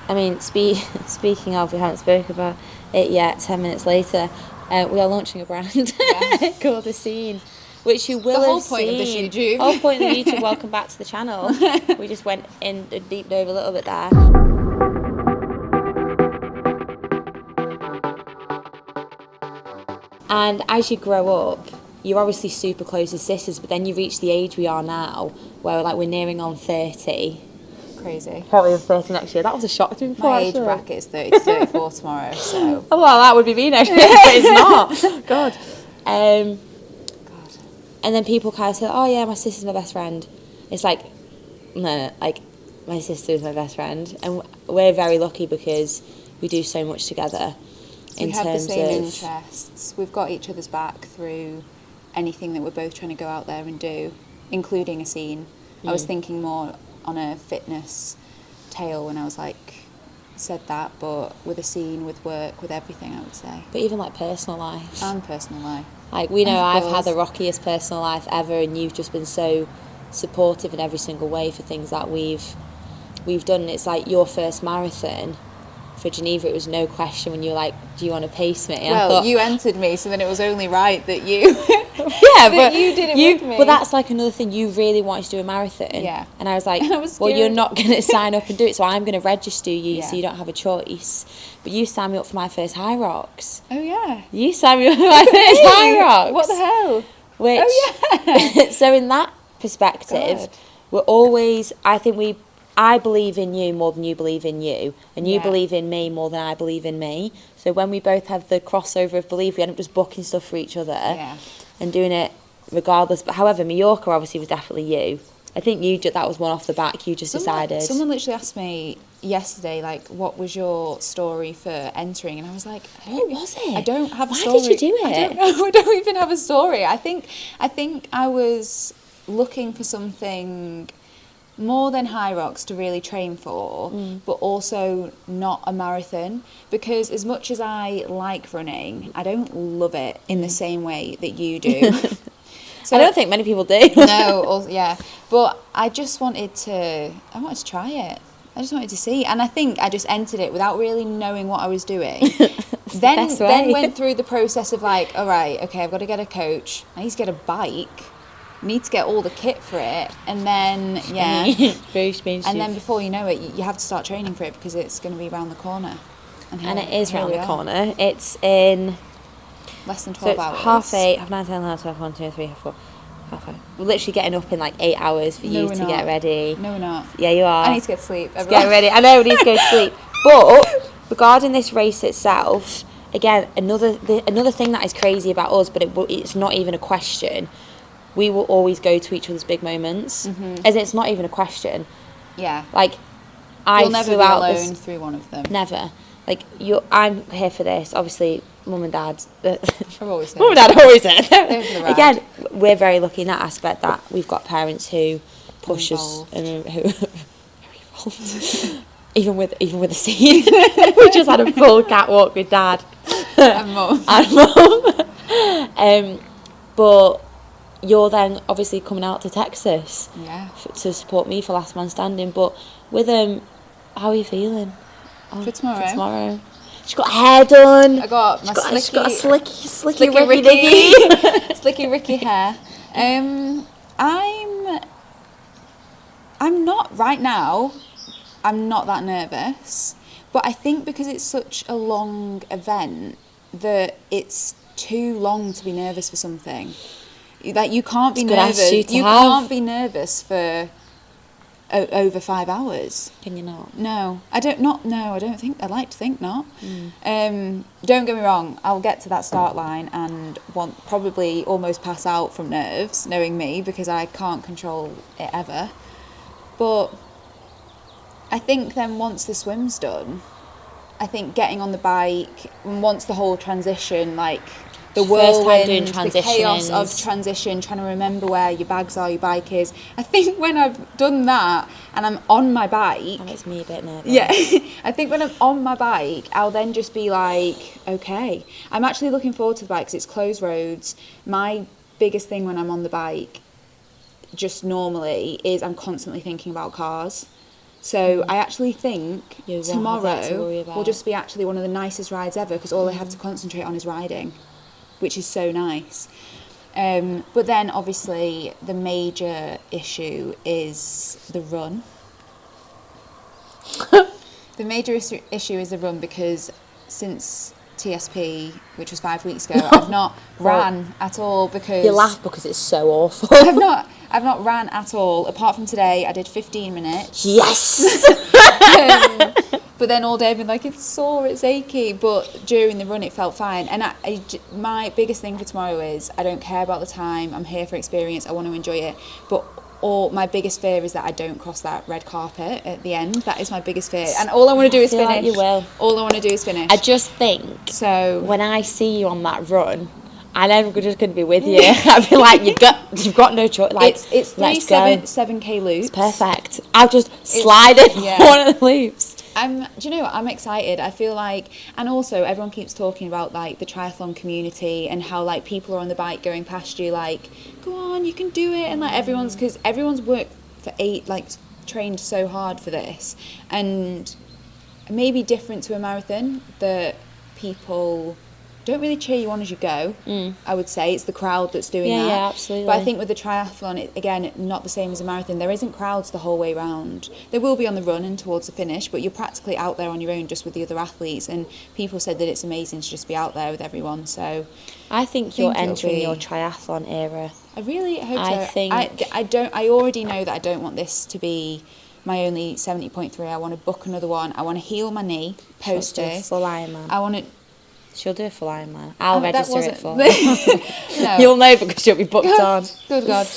I mean, speaking of, we haven't spoken about it yet. 10 minutes later, we are launching a brand called Aesene, which you will have seen. The whole point of this YouTube. The whole point of the YouTube. Welcome back to the channel. We just went in and deep dove a little bit there. And as you grow up, you're obviously super close as sisters, but then you reach the age we are now, where we're nearing on 30. Crazy. Probably 30 next year. That was a shock to me before. My age bracket is 30 to 34 tomorrow, so... Oh, well, that would be me next year, but it's not. God. And then people kind of say, oh, yeah, my sister's my best friend. It's like, no, my sister is my best friend. And we're very lucky because we do so much together. We have the same interests. We've got each other's back through anything that we're both trying to go out there and do, including Aesene. I was thinking more on a fitness tale when I was said that, but with Aesene, with work, with everything, I would say. But even personal life. And personal life. We know I've had the rockiest personal life ever, and you've just been so supportive in every single way for things that we've done. And it's your first marathon. For Geneva, it was no question when you were like, do you want to pace me? And well, I thought, you entered me, so then it was only right that you but you did it with me. But that's another thing, you really wanted to do a marathon. Yeah. And I was like, well, you're not going to sign up and do it, so I'm going to register you so you don't have a choice. But you signed me up for my first High Rocks. Oh, yeah. You signed me up for my first High Rocks. What the hell? Which, oh, yeah. So in that perspective, we're always, I believe in you more than you believe in you, and you believe in me more than I believe in me. So when we both have the crossover of belief, we end up just booking stuff for each other and doing it regardless. But however, Mallorca obviously was definitely you. I think that was one off the back. You just decided. Someone literally asked me yesterday, what was your story for entering? And I was like, what was it? I don't have a story. Why did you do it? I don't know. I don't even have a story. I think I was looking for something more than High Rocks to really train for, but also not a marathon, because as much as I like running, I don't love it in the same way that you do. So I don't think many people do. No, but I wanted to try it. I just wanted to see, and I think I just entered it without really knowing what I was doing. then went through the process of all right, okay, I've got to get a coach, I need to get a bike, need to get all the kit for it, and then very strange. And then before you know it, you have to start training for it because it's going to be around the corner. And it is round the corner. It's in less than 12 hours. 8:30, 9:30, 11:30, 12, 1, 2, 3, 4, 5. We're literally getting up in 8 hours for you to get ready. No, we're not. Yeah, you are. I need to get sleep. Get ready. I know we need to go to sleep. But regarding this race itself, again, another thing that is crazy about us, but it's not even a question. We will always go to each other's big moments, as it's not even a question. Yeah. You'll never be alone through one of them. Never. I'm here for this. Obviously, Mum and Dad. I've always Mum and Dad are always here. Again, we're very lucky in that aspect that we've got parents who push us and who are very involved. even with Aesene, we just had a full catwalk with Dad and Mum. But you're then obviously coming out to Texas to support me for Last Man Standing. But with how are you feeling? For tomorrow. She's got hair done. I got my she's got a slicky Ricky. Slicky Ricky hair. I'm not right now. I'm not that nervous, but I think because it's such a long event that it's too long to be nervous for something. You can't be nervous. You can't be nervous for over 5 hours. Can you not? No, I don't. I don't think. I'd like to think not. Don't get me wrong. I'll get to that start line and probably almost pass out from nerves, knowing me, because I can't control it ever. But I think then once the swim's done, I think getting on the bike, and once the whole transition, the whirlwind, the chaos of transition, trying to remember where your bags are, your bike is. I think when I've done that and I'm on my bike... That makes me a bit nervous. Yeah. I think when I'm on my bike, I'll then just be okay. I'm actually looking forward to the bike because it's closed roads. My biggest thing when I'm on the bike, just normally, is I'm constantly thinking about cars. So I actually think You won't have that to worry tomorrow about. will just be actually one of the nicest rides ever, because all I have to concentrate on is riding, which is so nice. But then obviously the major issue is the run. The major issue is the run, because since TSP, which was 5 weeks ago, I've not ran at all, because You laugh because it's so awful. I've not ran at all, apart from today. I did 15 minutes. Yes. But then all day I've been like, it's sore, it's achy. But during the run it felt fine. And my biggest thing for tomorrow is, I don't care about the time. I'm here for experience. I want to enjoy it. But my biggest fear is that I don't cross that red carpet at the end. That is my biggest fear. And all I want to do is feel finish. like you will. All I want to do is finish. I just think So when I see you on that run, I know I'm just going to be with you. I'll be like, you've got no choice. Like, it's let's 7K loops. It's perfect. I'll just slide in one of the loops. Do you know what? I'm excited. I feel like, and also everyone keeps talking about like the triathlon community and how like people are on the bike going past you, like, go on, you can do it, and like everyone's worked for trained so hard for this, and maybe different to a marathon that people don't really cheer you on as you go. I would say it's the crowd that's doing that. Yeah, absolutely. But I think with the triathlon, again, not the same as a marathon. There isn't crowds the whole way round. There will be on the run and towards the finish, but you're practically out there on your own just with the other athletes. And people said that it's amazing to just be out there with everyone. So I think you're entering your triathlon era. I really hope so. I think I already know that I don't want this to be my only 70.3. I want to book another one. I want to heal my knee post this. Full Ironman. I want to. She'll do a full Ironman. I'll register it for. No. You'll know because you'll be booked on. Good God.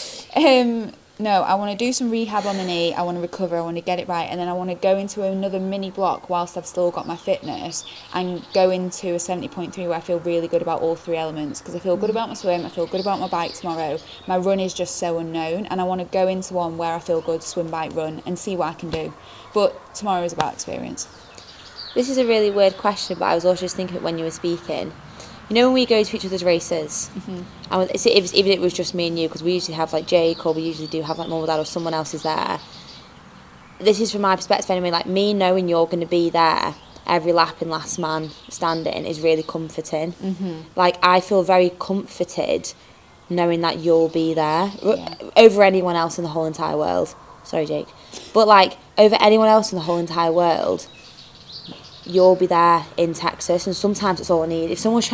No, I want to do some rehab on the knee. I want to recover. I want to get it right, and then I want to go into another mini block whilst I've still got my fitness, and go into a 70.3 where I feel really good about all three elements, because I feel good about my swim, I feel good about my bike tomorrow. My run is just so unknown, and I want to go into one where I feel good, swim, bike, run, and see what I can do. But tomorrow is about experience. This is a really weird question, but I was also just thinking it when you were speaking. You know when we go to each other's races, and even if it was just me and you, because we usually have like Jake, or we usually do have like mum or dad or someone else is there. This is from my perspective anyway, like me knowing you're going to be there every lap in last man standing is really comforting. Like I feel very comforted knowing that you'll be there over anyone else in the whole entire world. Sorry, Jake. But like over anyone else in the whole entire world, you'll be there in Texas, and sometimes it's all I need. If someone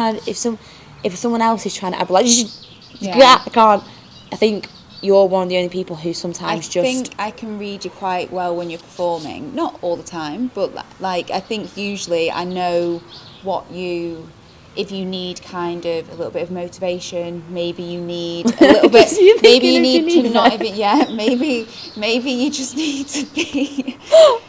else is trying to, I'd be like, I can't. I think you're one of the only people who sometimes I think I can read you quite well when you're performing. Not all the time, but like I think usually I know if you need kind of a little bit of motivation, maybe you need a little bit, maybe you need to not even, maybe you just need to be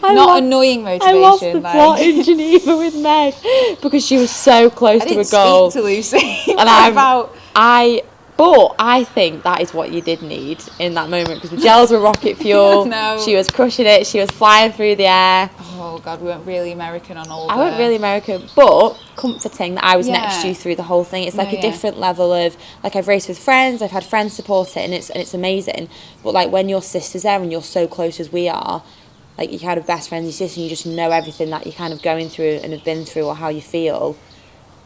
annoying motivation. I lost the plot in Geneva with Meg because she was so close to a goal. I didn't speak to Lucy. And but I think that is what you did need in that moment, because the gels were rocket fuel. No. She was crushing it. She was flying through the air. Oh God, we went really American on all. I went really American, but comforting that I was next to you through the whole thing. It's like a different level of, like, I've raced with friends, I've had friends support it, and it's amazing. But like when your sister's there and you're so close as we are, like you're kind of best friends, your sister, and you just know everything that you're kind of going through and have been through or how you feel.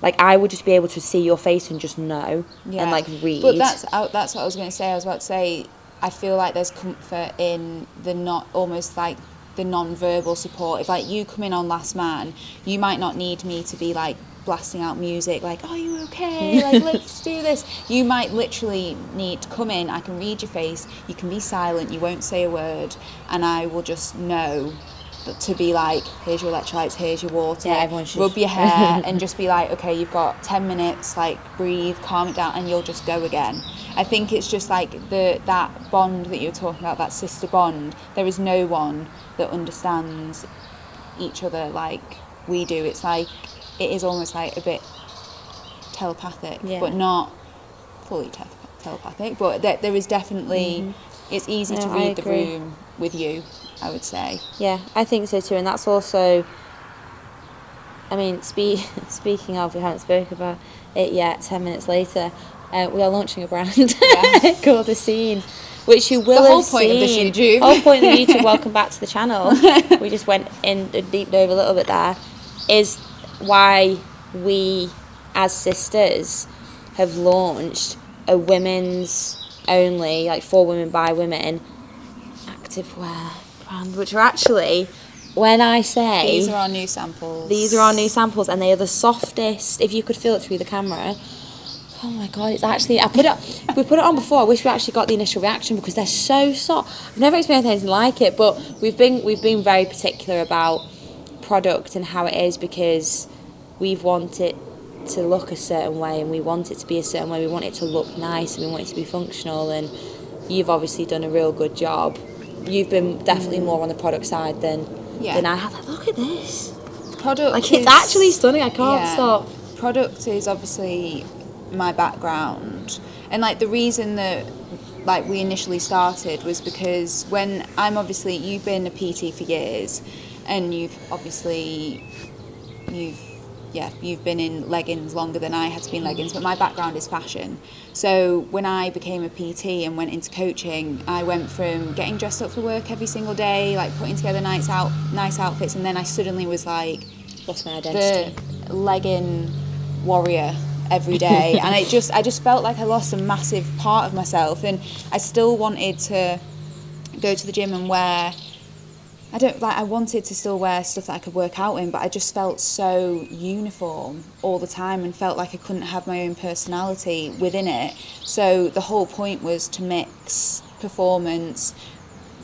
Like I would just be able to see your face and just know and like read. But that's what I was going to say. I was about to say, I feel like there's comfort in the non-verbal support. If like you come in on last man, you might not need me to be like blasting out music like, are you okay? Like let's do this. You might literally need to come in, I can read your face, you can be silent, you won't say a word, and I will just know to be like, here's your electrolytes, here's your water, rub your hair and just be like, okay, you've got 10 minutes, like breathe, calm it down, and you'll just go again. I think it's just like that bond that you were talking about, that sister bond. There is no one that understands each other like we do. It's like, it is almost like a bit telepathic, but not fully telepathic, but there is definitely, it's easy to read the room with you, I would say. Yeah, I think so too, and that's also, I mean, speaking of, we haven't spoken about it yet, 10 minutes later, we are launching a brand called Aesene, which you will the whole have point seen. of this YouTube. The whole point of the YouTube, welcome back to the channel. We just went in and deep dove a little bit there, is why we as sisters have launched a women's only, like for women by women, activewear brand, which are actually, when I say... These are our new samples. These are our new samples, and they are the softest, if you could feel it through the camera. Oh my god, it's actually, we put it on before. I wish we actually got the initial reaction because they're so soft. I've never experienced anything like it, but we've been very particular about product and how it is, because we've wanted to look a certain way, and we want it to be a certain way. We want it to look nice, and we want it to be functional, and you've obviously done a real good job. You've been definitely more on the product side than I have. Like, look at this. Product, like, it's actually stunning. I can't stop. Product is obviously my background, and like the reason that like we initially started was because when you've been a PT for years, and you've been in leggings longer than I had to be in leggings, but my background is fashion. So when I became a PT and went into coaching, I went from getting dressed up for work every single day, like putting together nice outfits, and then I suddenly was like, lost my identity, the legging warrior every day. And I just felt like I lost a massive part of myself, and I still wanted to go to the gym and wear, I wanted to still wear stuff that I could work out in, but I just felt so uniform all the time and felt like I couldn't have my own personality within it. So the whole point was to mix performance,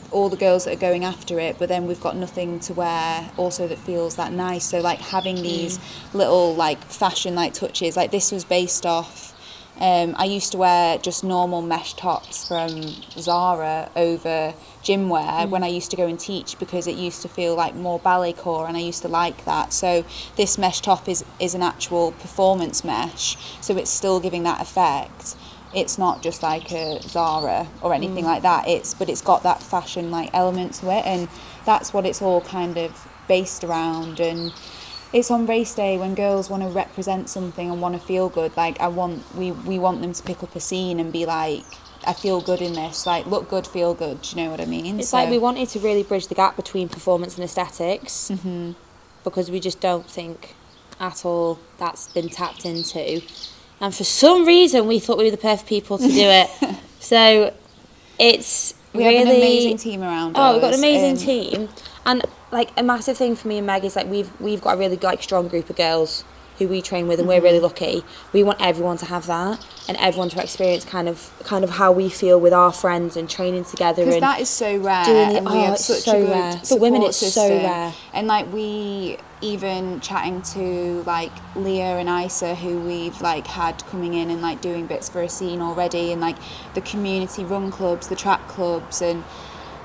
all the girls that are going after it, but then we've got nothing to wear also that feels that nice. So like having these little like fashion like touches, like this was based off, I used to wear just normal mesh tops from Zara over gym wear when I used to go and teach, because it used to feel like more ballet core, and I used to like that. So this mesh top is an actual performance mesh, so it's still giving that effect. It's not just like a Zara or anything like that, but it's got that fashion like element to it, and that's what it's all kind of based around. And it's on race day when girls want to represent something and want to feel good. Like we want them to pick up a scene and be like, I feel good in this. Like, look good, feel good. Do you know what I mean? It's like we wanted to really bridge the gap between performance and aesthetics, because we just don't think at all that's been tapped into. And for some reason, we thought we were the perfect people to do it. So we have an amazing team around us. Oh, we've got an amazing team. And like a massive thing for me and Meg is like we've got a really like strong group of girls who we train with, and we're really lucky. We want everyone to have that, and everyone to experience kind of how we feel with our friends and training together. Because that is so rare, and we have such a good for women. It's system. so rare. And like we even chatting to like Leah and Isa, who we've like had coming in and like doing bits for Aesene already, and like the community run clubs, the track clubs, and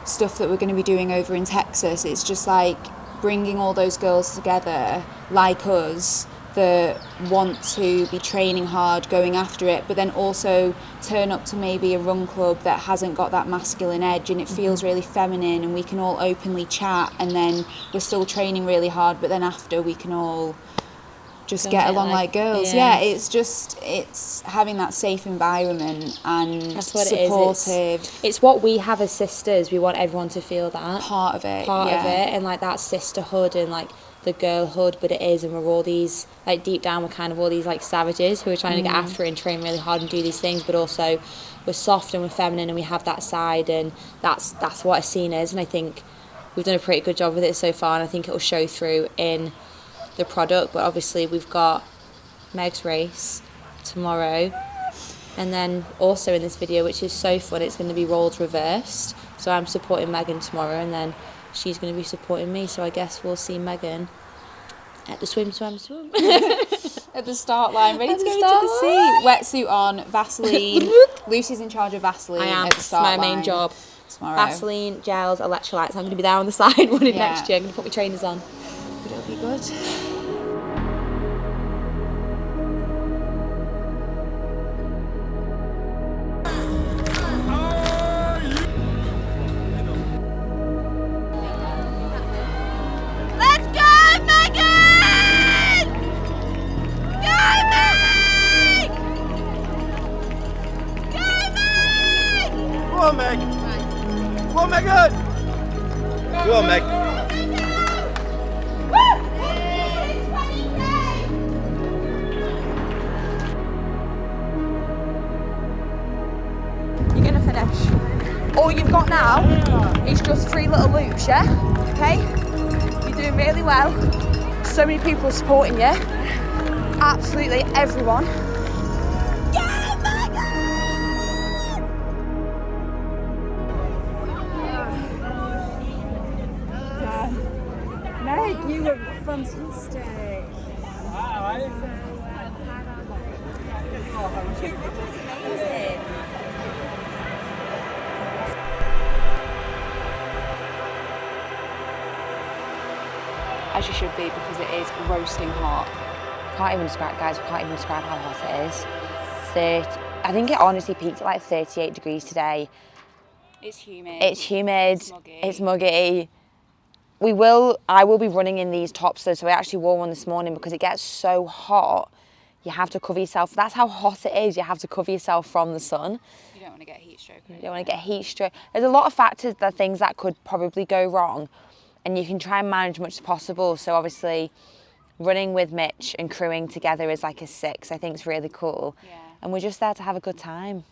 stuff that we're going to be doing over in Texas. It's just like bringing all those girls together like us that want to be training hard, going after it, but then also turn up to maybe a run club that hasn't got that masculine edge, and it feels really feminine, and we can all openly chat, and then we're still training really hard, but then after we can all just get along like girls. Yeah, it's having that safe environment and that's what supportive. It is. It's what we have as sisters. We want everyone to feel that part of it, and like that sisterhood and like the girlhood. But it is, and we're all these like deep down, we're kind of all these like savages who are trying to get after it and train really hard and do these things, but also we're soft and we're feminine, and we have that side, and that's what Aesene is. And I think we've done a pretty good job with it so far, and I think it will show through in the product. But obviously we've got Meg's race tomorrow, and then also in this video, which is so fun, it's going to be roles reversed. So I'm supporting Megan tomorrow, and then she's going to be supporting me. So I guess we'll see Megan at the swim. At the start line, ready to go into the sea. Wetsuit on, Vaseline. Lucy's in charge of Vaseline. I am. At the start It's my main job. Tomorrow. Vaseline, gels, electrolytes. I'm going to be there on the side running next year. I'm going to put my trainers on. But it'll be good. Let's go, Megan! Go, Meg! Go, Meg! Come on, Meg! what you've got now is just 3 little loops, yeah? Okay? You're doing really well. So many people are supporting you. Absolutely everyone. Go, Megan! Meg, you look fantastic. As you should be, because it is roasting hot. Can't even describe, guys, we can't even describe how hot it is. I think it honestly peaked at like 38 degrees today. It's humid. It's humid, It's muggy. it's muggy. I will be running in these tops though, so I actually wore one this morning because it gets so hot. You have to cover yourself. That's how hot it is. You have to cover yourself from the sun. You don't want to get heat stroke. You don't want to get heat stroke. There's a lot of factors, things that could probably go wrong, and you can try and manage as much as possible. So obviously, running with Mitch and crewing together is like a 6. I think it's really cool. Yeah. And we're just there to have a good time.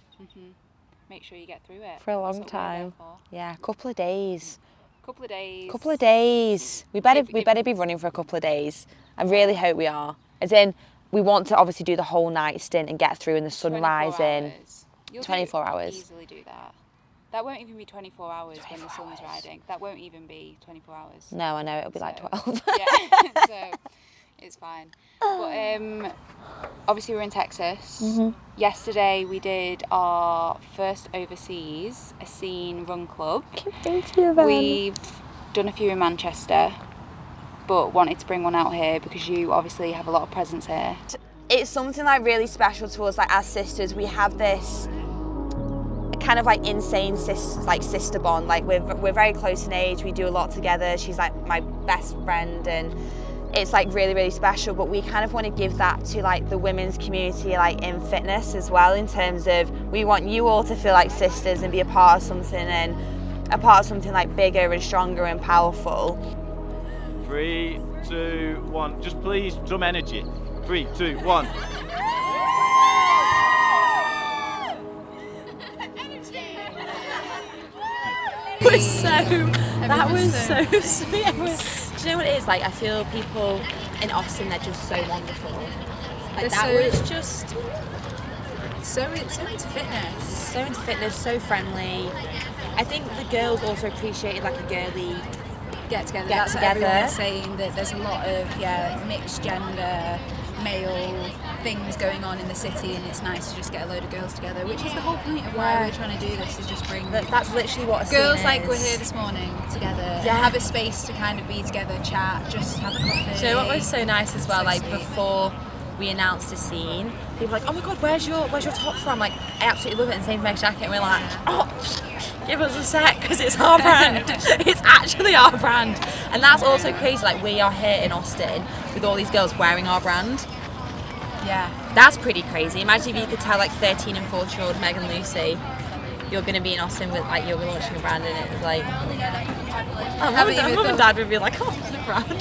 Make sure you get through it. For a That's long what we're there time. for. Yeah, a couple of days. Couple of days. Couple of days. We better be running for a couple of days. I really hope we are. As in, we want to obviously do the whole night stint and get through in the sun 24 rising. hours. You'll 24 hours. Easily do that. That won't even be 24 hours when the sun's riding. That won't even be 24 hours. No, I know, it'll be like 12. Yeah, so it's fine. But obviously we're in Texas. Yesterday we did our first overseas Aesene run club. We've done a few in Manchester, but wanted to bring one out here because you obviously have a lot of presence here. It's something like really special to us, like as sisters. We have this kind of like insane sister bond. Like we're very close in age. We do a lot together. She's like my best friend, and it's like really, really special. But we kind of want to give that to like the women's community, like in fitness as well, in terms of we want you all to feel like sisters and be a part of something, and a part of something like bigger and stronger and powerful. 3, 2, 1. Just please, some energy. 3, 2, 1. That was so sweet. Do you know what it is? Like, I feel people in Austin, they're just so wonderful. Like, was just so into fitness. So into fitness, so friendly. I think the girls also appreciated like a girly Get together. Get That's together. what everyone's saying, that there's a lot of mixed gender, male things going on in the city, and it's nice to just get a load of girls together, which is the whole point of why we're trying to do this, is just bring That's literally what girls Aesene like is. we're here this morning together, have a space to kind of be together, chat, just have a coffee. Do you know what was so nice as well? So Like sweet. before we announced Aesene, people were like, "Oh my god, where's your top from?" Like, I absolutely love it. And same for Meg's jacket. And we're like, "Oh, give us a sec, because it's our brand. It's actually our brand." And that's also crazy. Like, we are here in Austin with all these girls wearing our brand. Yeah. That's pretty crazy. Imagine if you could tell like 13 and 14-year-old Meg and Lucy, you're going to be in Austin with like you're launching a brand, and it's like, mum and dad would be like, "Oh, the brand."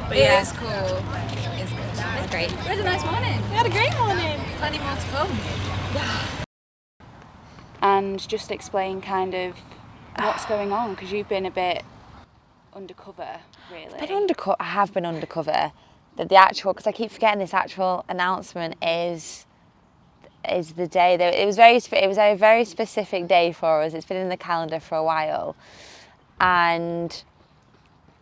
But yeah, It's cool. It's good. it's great. It was a nice morning. We had a great morning. Plenty more to come. And just explain kind of what's going on, because you've been a bit undercover, really. I have been undercover. The actual, because I keep forgetting this actual announcement is the day that it was a very specific day for us. It's been in the calendar for a while, and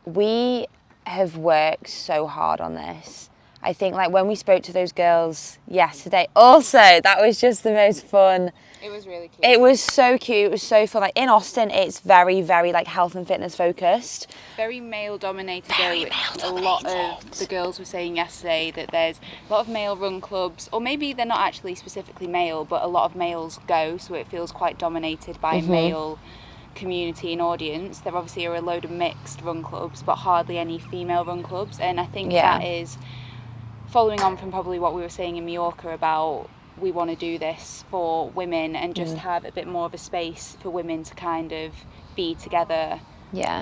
we have worked so hard on this. I think like when we spoke to those girls yesterday, also that was just the most fun. It was really cute. It was so cute. It was so fun. Like in Austin, it's very, very like health and fitness focused. Very male dominated. Very though. male A lot dominated. of the girls were saying yesterday that there's a lot of male run clubs, or maybe they're not actually specifically male, but a lot of males go, so it feels quite dominated by male community and audience. There obviously are a load of mixed run clubs, but hardly any female run clubs, and I think that is following on from probably what we were saying in Mallorca about we want to do this for women and just have a bit more of a space for women to kind of be together,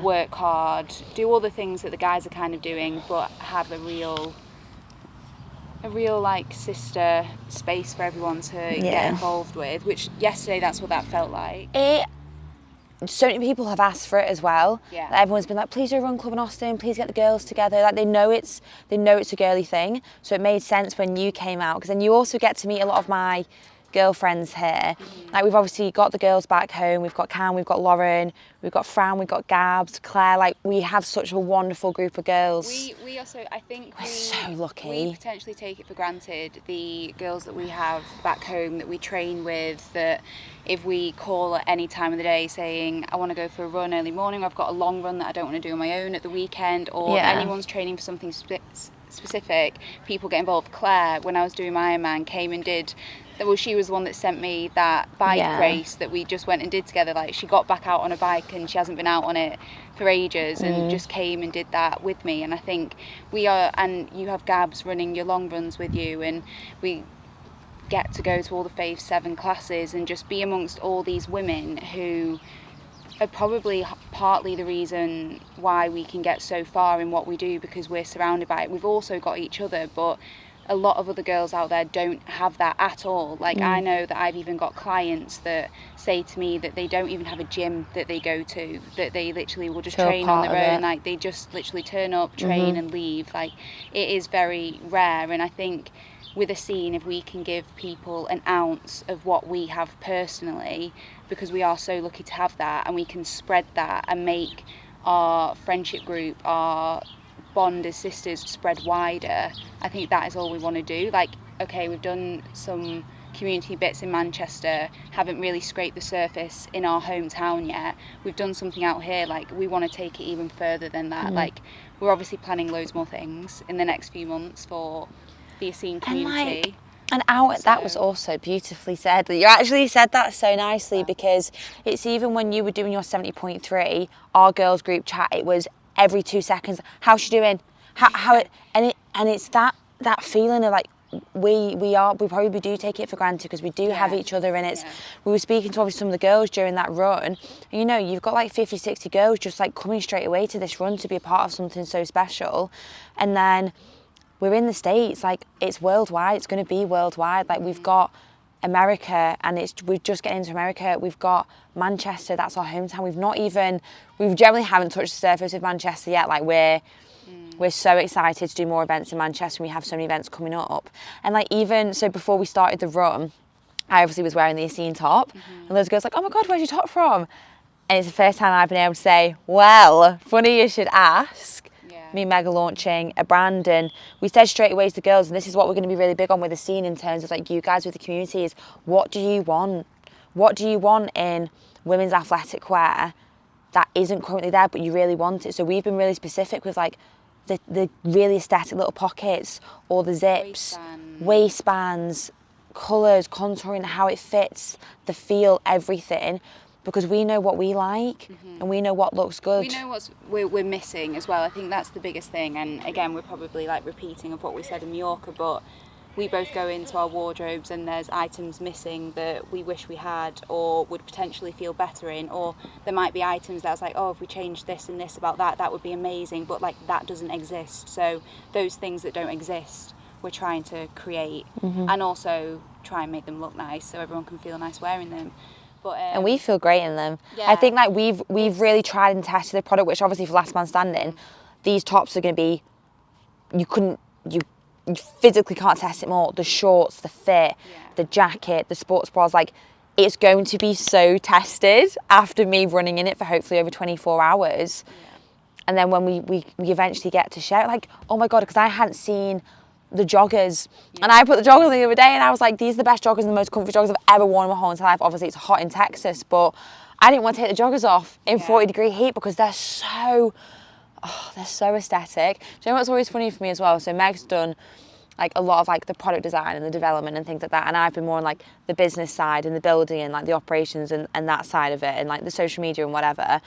work hard, do all the things that the guys are kind of doing, but have a real a real like sister space for everyone to get involved with, which yesterday that's what that felt like. So many people have asked for it as well. Yeah. Like, everyone's been like, please do a run club in Austin, please get the girls together. Like they know it's a girly thing. So it made sense when you came out, because then you also get to meet a lot of my girlfriends here. Like we've obviously got the girls back home, we've got Cam, we've got Lauren, we've got Fran, we've got Gabs, Claire. Like we have such a wonderful group of girls. We also, I think We're so lucky. We potentially take it for granted, the girls that we have back home that we train with, that if we call at any time of the day saying I want to go for a run early morning, or I've got a long run that I don't want to do on my own at the weekend, or anyone's training for something specific, people get involved. Claire, when I was doing my Ironman, came and did. Well, she was the one that sent me that bike race that we just went and did together. Like she got back out on a bike and she hasn't been out on it for ages, and just came and did that with me. And I think we are, and you have Gabs running your long runs with you, and we get to go to all the Fave 7 classes and just be amongst all these women who are probably partly the reason why we can get so far in what we do, because we're surrounded by it. We've also got each other, but a lot of other girls out there don't have that at all. Like I know that I've even got clients that say to me that they don't even have a gym that they go to, that they literally will just train on their own. Like they just literally turn up, train and leave. Like it is very rare. And I think with Aesene, if we can give people an ounce of what we have personally, because we are so lucky to have that, and we can spread that and make our friendship group, our bond as sisters, spread wider, I think that is all we want to do. Like, okay, we've done some community bits in Manchester, haven't really scraped the surface in our hometown yet. We've done something out here, like we want to take it even further than that. Like we're obviously planning loads more things in the next few months for the Aesene community. That was also beautifully said. You actually said that so nicely, because it's even when you were doing your 70.3, our girls group chat, it was every 2 seconds, how's she doing? It's that feeling of like we probably do take it for granted, because we do have each other, and we were speaking to obviously some of the girls during that run, and you know, you've got like 50, 60 girls just like coming straight away to this run to be a part of something so special. And then we're in the States, like it's worldwide, it's going to be worldwide. Like we've got America, and we're just getting into America. We've got Manchester, that's our hometown. We generally haven't touched the surface with Manchester yet. Like we're so excited to do more events in Manchester, and we have so many events coming up. And like even so, before we started the run, I obviously was wearing the Aesene top, and those girls like, oh my god, where's your top from? And it's the first time I've been able to say, well, funny you should ask. Me mega launching a brand, and we said straight away to the girls, and this is what we're going to be really big on with the scene in terms of like you guys with the community, is what do you want? What do you want in women's athletic wear that isn't currently there but you really want it? So we've been really specific with like the really aesthetic little pockets, or the zips, waistbands, colours, contouring, how it fits, the feel, everything. Because we know what we like, and we know what looks good. We know what we're missing as well. I think that's the biggest thing. And again, we're probably like repeating of what we said in Mallorca, but we both go into our wardrobes and there's items missing that we wish we had or would potentially feel better in, or there might be items that's like, oh, if we changed this and this about that would be amazing, but like that doesn't exist. So those things that don't exist, we're trying to create, and also try and make them look nice so everyone can feel nice wearing them. But, and we feel great in them. I think like we've really tried and tested the product, which obviously for Last Man Standing, these tops are going to be, you physically can't test it more. The shorts, the fit, the jacket, the sports bras, like it's going to be so tested after me running in it for hopefully over 24 hours. And then when we eventually get to share it, like, oh my God, because I hadn't seen the joggers, and I put the joggers on the other day, and I was like, these are the best joggers and the most comfy joggers I've ever worn in my whole entire life. Obviously it's hot in Texas, but I didn't want to take the joggers off in 40-degree heat because they're so aesthetic. Do you know what's always funny for me as well? So Meg's done like a lot of like the product design and the development and things like that, and I've been more on like the business side and the building and like the operations and that side of it, and like the social media and whatever.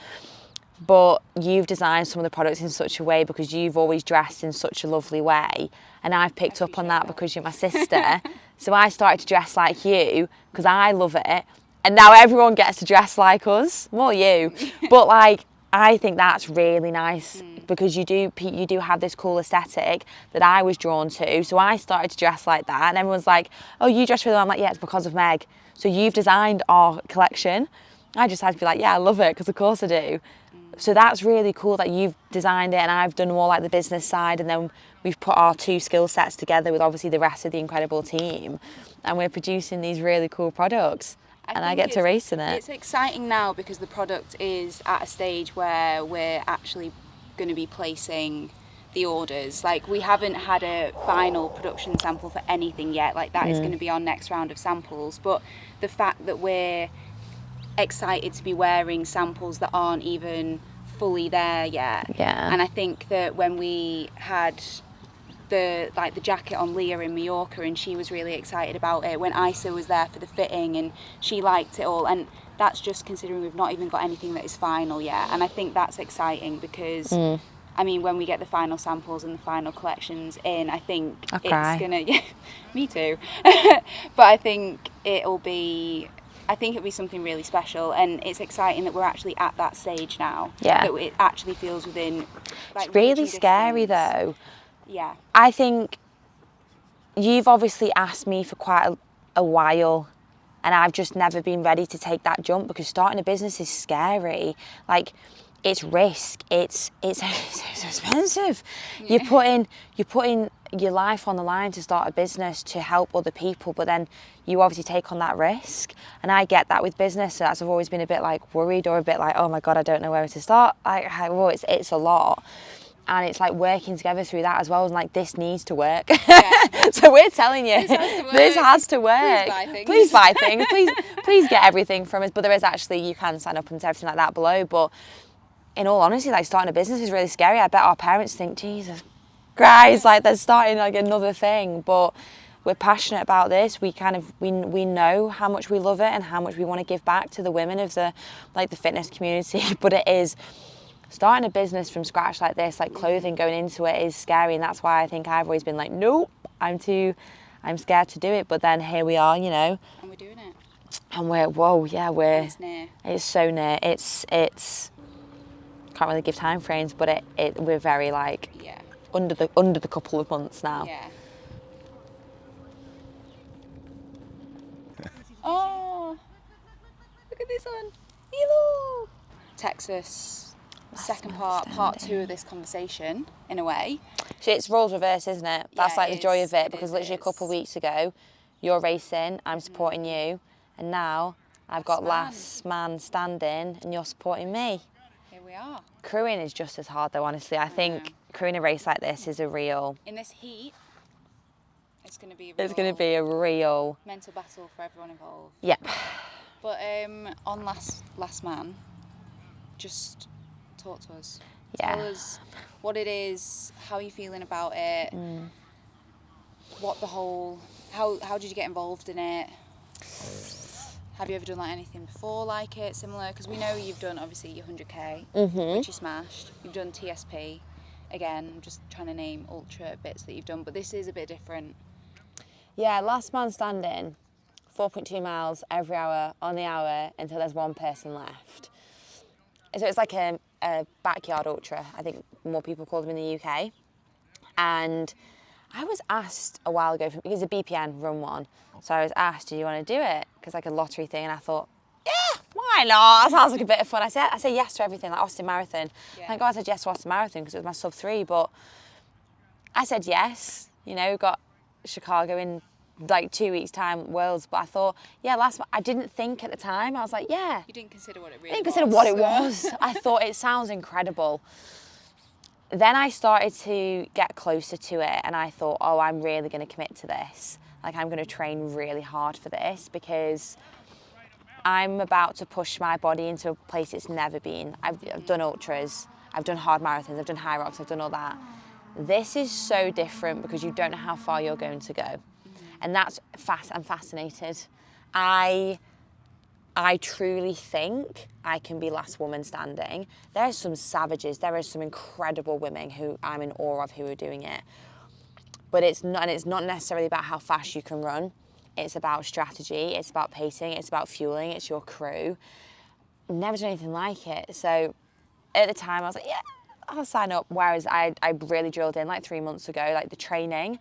But you've designed some of the products in such a way because you've always dressed in such a lovely way, and I've picked up on that because you're my sister. So I started to dress like you because I love it, and now everyone gets to dress like us. More you, but like I think that's really nice because you do have this cool aesthetic that I was drawn to. So I started to dress like that, and everyone's like, oh, you dress really well. I'm like, yeah, it's because of Meg. So you've designed our collection. I just had to be like, yeah, I love it, because of course I do. So that's really cool that you've designed it, and I've done more like the business side, and then we've put our two skill sets together with obviously the rest of the incredible team, and we're producing these really cool products. And I get to race in it. It's exciting now because the product is at a stage where we're actually going to be placing the orders. Like, we haven't had a final production sample for anything yet. Like, that is going to be our next round of samples. But the fact that we're excited to be wearing samples that aren't even fully there yet. Yeah. And I think that when we had the jacket on Leah in Mallorca, and she was really excited about it, when Isa was there for the fitting and she liked it all, and that's just considering we've not even got anything that is final yet. And I think that's exciting because I mean, when we get the final samples and the final collections in, I think it's gonna, yeah, me too. But I think it'll be something really special, and it's exciting that we're actually at that stage now. Yeah. That it actually feels within, like, it's really reaching scary distance. though. Yeah. I think you've obviously asked me for quite a while, and I've just never been ready to take that jump, because starting a business is scary. Like, it's risk. It's expensive. Yeah. You're putting your life on the line to start a business to help other people, but then you obviously take on that risk. And I get that with business. So I've always been a bit like worried, or a bit like, oh my God, I don't know where to start. It's a lot. And it's like working together through that as well. And like, this needs to work. Yeah. So we're telling you, this has to work. Please buy things. Please get everything from us. But there is actually, you can sign up and everything like that below. But in all honesty, like, starting a business is really scary. I bet our parents think, Jesus Christ, like, they're starting like another thing. But we're passionate about this. We know how much we love it and how much we want to give back to the women of the fitness community. But it is, starting a business from scratch like this, like clothing, going into it is scary. And that's why I think I've always been like, nope, I'm scared to do it. But then here we are, you know. And we're doing it. And it's near. It's so near. It's can't really give time frames, but we're very like under the couple of months now. Yeah. Oh, look at this one. Hello. Texas. Second part two of this conversation, in a way. So it's roles reverse, isn't it? That's like the joy of it, because literally a couple of weeks ago, you're racing, I'm supporting you, and now I've got last man standing, and you're supporting me. Here we are. Crewing is just as hard though, honestly. I think crewing a race like this is a real... In this heat, it's going to be a real mental battle for everyone involved. Yep. But on last man, just talk to us. Yeah. Tell us what it is, how you're feeling about it, what the whole, how did you get involved in it? Have you ever done like anything before like it, similar? Because we know you've done obviously your 100k, which you smashed. You've done TSP. Again, I'm just trying to name ultra bits that you've done, but this is a bit different. Yeah, last man standing, 4.2 miles every hour on the hour until there's one person left. So it's like a backyard ultra, I think more people call them in the UK. And I was asked a while ago, because the BPN run one, so I was asked, do you want to do it? Because like a lottery thing, and I thought, yeah, why not? That sounds like a bit of fun. I say yes to everything, like Austin Marathon. Yeah. Thank God I said yes to Austin Marathon, because it was my sub 3, but I said yes. You know, got Chicago in like 2 weeks' time, Worlds, but I thought, yeah, I didn't think at the time. I was like, yeah. You didn't consider what it really was. I didn't consider what it was. I thought it sounds incredible. Then I started to get closer to it, and I thought, oh, I'm really going to commit to this. Like, I'm going to train really hard for this, because I'm about to push my body into a place it's never been. I've done ultras, I've done hard marathons, I've done high rocks, I've done all that. This is so different, because you don't know how far you're going to go. And that's I'm fascinated. I truly think I can be last woman standing. There are some savages, there are some incredible women who I'm in awe of who are doing it. But it's not necessarily about how fast you can run. It's about strategy, it's about pacing, it's about fueling, it's your crew. I've never done anything like it. So at the time I was like, yeah, I'll sign up. Whereas I really drilled in like 3 months ago, like the training.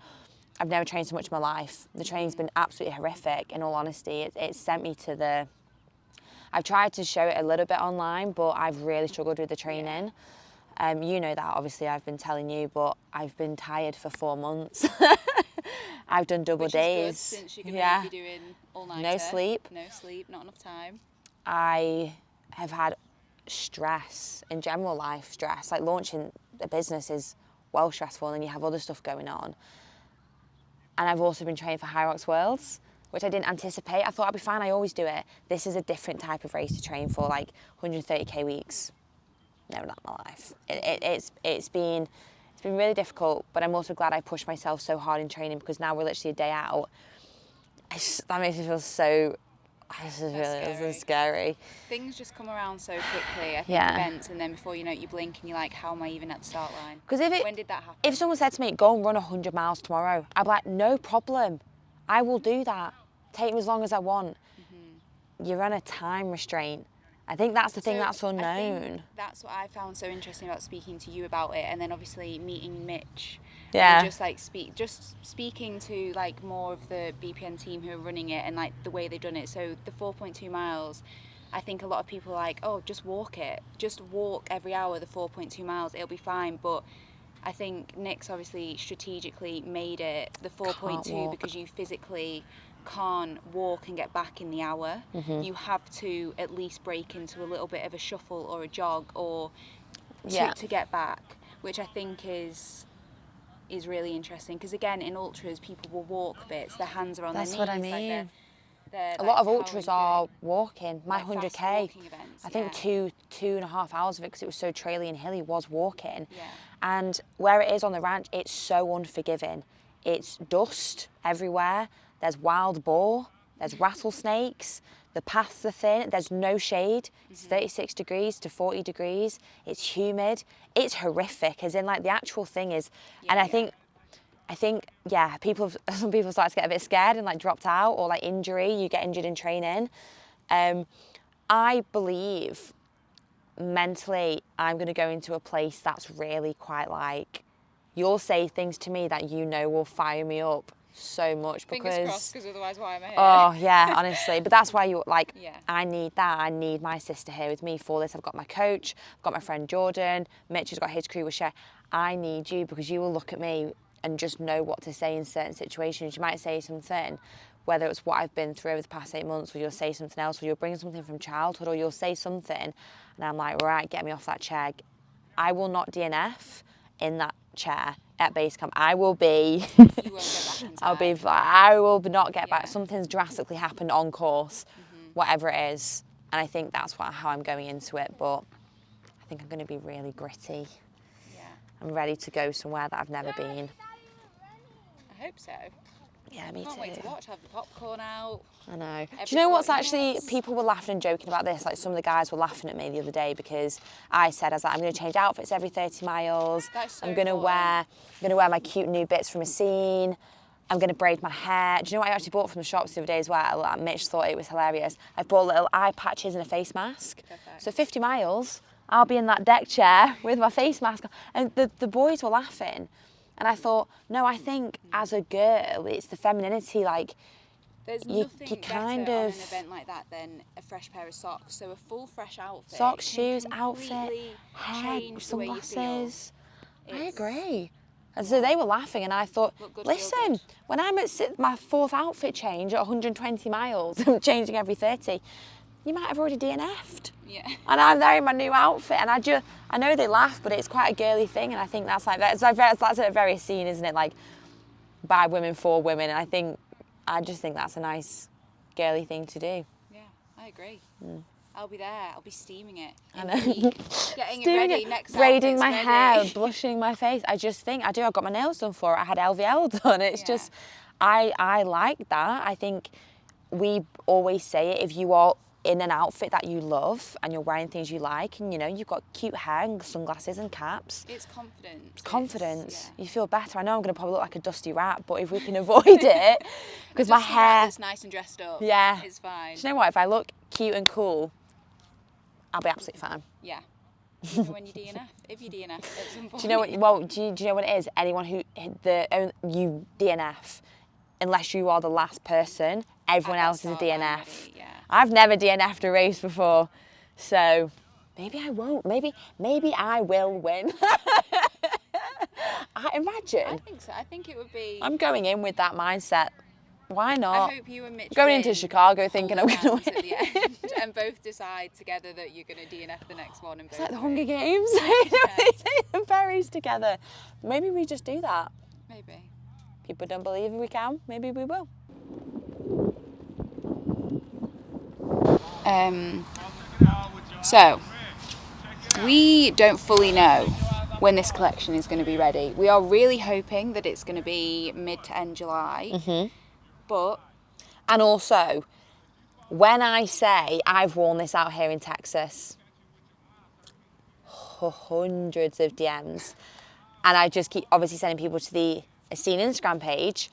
I've never trained so much in my life. The training's been absolutely horrific, in all honesty. It sent me to the... I've tried to show it a little bit online, but I've really struggled with the training. You know that, obviously, I've been telling you, but I've been tired for 4 months. I've done double Which days. Is good, since you're going to be doing all-nighter. No sleep. No sleep, not enough time. I have had stress, in general life stress. Like launching a business is well stressful, and then you have other stuff going on. And I've also been training for Hiiii Worlds, which I didn't anticipate. I thought I'd be fine, I always do it. This is a different type of race to train for, like 130k weeks. No, not my life. It's been really difficult, but I'm also glad I pushed myself so hard in training, because now we're literally a day out. That makes me feel so... This is scary. Things just come around so quickly. I think events, and then before you know it, you blink and you're like, how am I even at the start line? When did that happen? If someone said to me, go and run 100 miles tomorrow, I'd be like, no problem. I will do that. Take me as long as I want. You're on a time restraint. I think that's the thing that's unknown. I think that's what I found so interesting about speaking to you about it, and then obviously meeting Mitch. Yeah. And just speaking to like more of the BPN team who are running it, and like the way they've done it. So the 4.2 miles, I think a lot of people are like, oh, just walk it. Just walk every hour the 4.2 miles. It'll be fine. But I think Nick's obviously strategically made it the 4.2 because you physically can't walk and get back in the hour. You have to at least break into a little bit of a shuffle or a jog or to get back, which I think is really interesting, because again in ultras people will walk bits, their hands are on their knees. That's what I mean. A lot of ultras are walking. My like 100k, events, I think 2.5 hours of it, because it was so traily and hilly, was walking. Yeah. And where it is on the ranch, it's so unforgiving. It's dust everywhere. There's wild boar. There's rattlesnakes. The paths are thin. There's no shade. It's 36 degrees to 40 degrees. It's humid. It's horrific. As in, like, the actual thing is, and I think, some people start to get a bit scared and like dropped out, or like injury. You get injured in training. I believe mentally, I'm going to go into a place that's really quite like, you'll say things to me that you know will fire me up so much, because fingers crossed, because otherwise why am I here? Oh yeah, honestly. But that's why you like, I need that. I need my sister here with me for this. I've got my coach, I've got my friend Jordan, Mitch has got his crew with Share. I need you, because you will look at me and just know what to say in certain situations. You might say something, whether it's what I've been through over the past 8 months, or you'll say something else, or you'll bring something from childhood, or you'll say something and I'm like, right, get me off that chair. I will not DNF in that chair at base camp. I will be You won't get back in time. I will not get back. Something's drastically happened on course, whatever it is, and I think that's how I'm going into it. But I think I'm going to be really gritty. Yeah. I'm ready to go somewhere that I've never been. I hope so. Yeah, me too. Can't wait to watch. Have the popcorn out. I know. Do you know what's actually, people were laughing and joking about this, like some of the guys were laughing at me the other day, because I said, I'm going to change outfits every 30 miles. That's so I'm going to wear my cute new bits from Aesene. I'm going to braid my hair. Do you know what I actually bought from the shops the other day as well? Mitch thought it was hilarious. I bought little eye patches and a face mask. Perfect. So 50 miles, I'll be in that deck chair with my face mask on. And the boys were laughing. And I thought, no, I think as a girl, it's the femininity, like, there's you nothing kind better on of... an event like that than a fresh pair of socks. So a full fresh outfit. Socks, can shoes, outfit, completely hair, change the way you feel. sunglasses. I agree. And so they were laughing, and I thought, Look good, feel listen, good. when I'm at my 4th outfit change at 120 miles, I'm changing every 30, you might have already DNF'd. Yeah. And I'm there in my new outfit, and I know they laugh, but it's quite a girly thing, and I think that's that's a very Aesene, isn't it? Like, by women for women, and I just think that's a nice girly thing to do. Yeah, I agree. I'll be there. I'll be steaming it. I know. Getting it ready. Next braiding my outfit's hair, ready. blushing my face. I just think I got my nails done for it. I had LVL done. It's just, I like that. I think we always say it, if you are in an outfit that you love and you're wearing things you like, and you've got cute hair and sunglasses and caps. It's confidence. Confidence. You feel better. I know I'm going to probably look like a dusty rat, but if we can avoid it, because my hair... It's nice and dressed up. It's fine. Do you know what? If I look cute and cool, I'll be absolutely fine. Yeah. You know when you DNF, if you DNF at some point. Do you know what? Well, do you know what it is? Anyone who you DNF, unless you are the last person, everyone else is a DNF. Already, yeah. I've never DNF'd a race before, so maybe I won't. Maybe I will win. I imagine. I think so. I think it would be. I'm going in with that mindset. Why not? I hope you and Mitch Going win, into Chicago thinking I'm hold going to hands win. at the end, and both decide together that you're going to DNF the next one. And It's like the Hunger Games. They take the berries together. Maybe we just do that. Maybe. People don't believe we can. Maybe we will. So, we don't fully know when this collection is going to be ready. We are really hoping that it's going to be mid to end July. Mm-hmm. But And also, when I say I've worn this out here in Texas, hundreds of DMs, and I just keep obviously sending people to the Aesene Instagram page,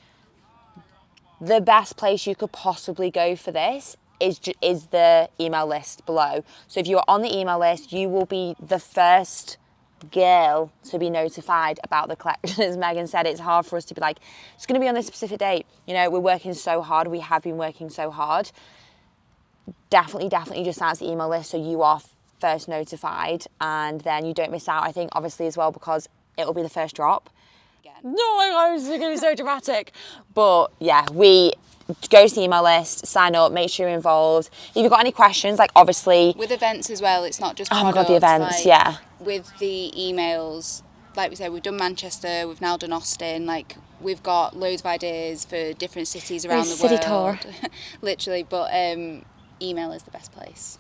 the best place you could possibly go for this is the email list below. So if you're on the email list, you will be the first girl to be notified about the collection. As Megan said, it's hard for us to be like, it's going to be on this specific date. You know, we're working so hard. We have been working so hard. Definitely just sign up to the email list so you are first notified, and then you don't miss out. I think obviously as well because it will be the first drop. No, I was going to be so dramatic. But yeah, we go to the email list, sign up, make sure you're involved. If you've got any questions, like obviously... with events as well, it's not just Oh my products, God, the events, like, yeah. With the emails, like we said, we've done Manchester, we've now done Austin, like we've got loads of ideas for different cities around the city world. tour. Literally, but email is the best place.